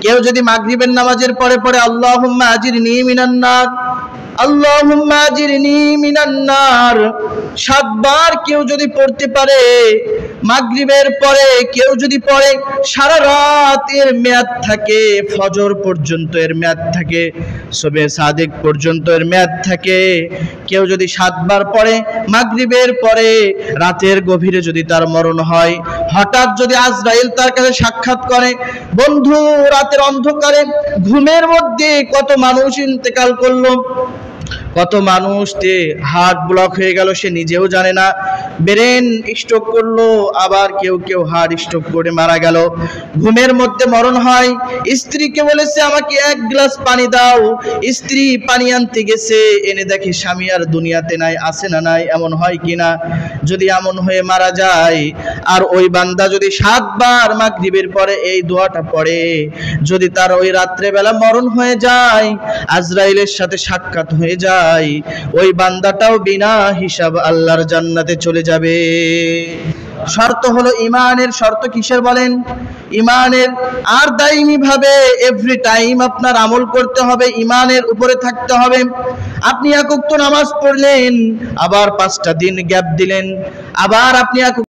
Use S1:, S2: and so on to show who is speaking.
S1: কেউ যদি মাগরিবের নামাজের পরে পরে আল্লাহুম্মা আজিরনি মিনান নার, আল্লাহুম্মা আজিরনি মিনান নার 7 বার কেউ যদি পড়তে পারে, মাগরিবের পরে কেউ যদি পড়ে, সারা রাত এর মেয়াদ থাকে, ফজর পর্যন্ত এর মেয়াদ থাকে, সুবহে সাদিক পর্যন্ত এর মেয়াদ থাকে। কেউ যদি 7 বার পড়ে মাগরিবের পরে, রাতের গভীরে যদি তার মরণ হয়, হঠাৎ যদি আজরাইল তার কাছে সাক্ষাৎ করে, বন্ধু রাতের অন্ধকারে ঘুমের মধ্যে কত মানুষ ইন্তেকাল করলো, কত মানুষতে হার্ট ব্লক হয়ে গেল, সে নিজেও জানে না, ব্রেন স্ট্রোক করলো, আবার কেউ কেউ হার্ট স্ট্রোক করে মারা গেল। ঘুমের মধ্যে মরণ হয়, স্ত্রীকে বলেছে আমাকে 1 গ্লাস পানি দাও, স্ত্রী পানি আনতে গেছে, এনে দেখে স্বামী আর দুনিয়াতে নাই, আছে না নাই, এমন হয় কিনা? যদি এমন হয়ে মারা যায়, আর ওই বান্দা যদি 7 বার মাগরিবের পরে এই দোয়াটা পড়ে, যদি তার ওই রাত্রেবেলা মরণ হয়ে যায়, আজরাইলের সাথে সাক্ষাৎ হয়ে যায়, ওই বান্দাটাও বিনা হিসাব আল্লাহর জান্নাতে চলে যাবে। শর্ত হলো ইমানের। শর্ত কিসের বলেন? ইমানের। আর দাইমি ভাবে এভরি টাইম আপনার আমল করতে হবে, ইমানের উপরে থাকতে হবে। আপনি 1 ওয়াক্ত নামাজ পড়লেন, আবার 5টা দিন গ্যাপ দিলেন, আবার আপনি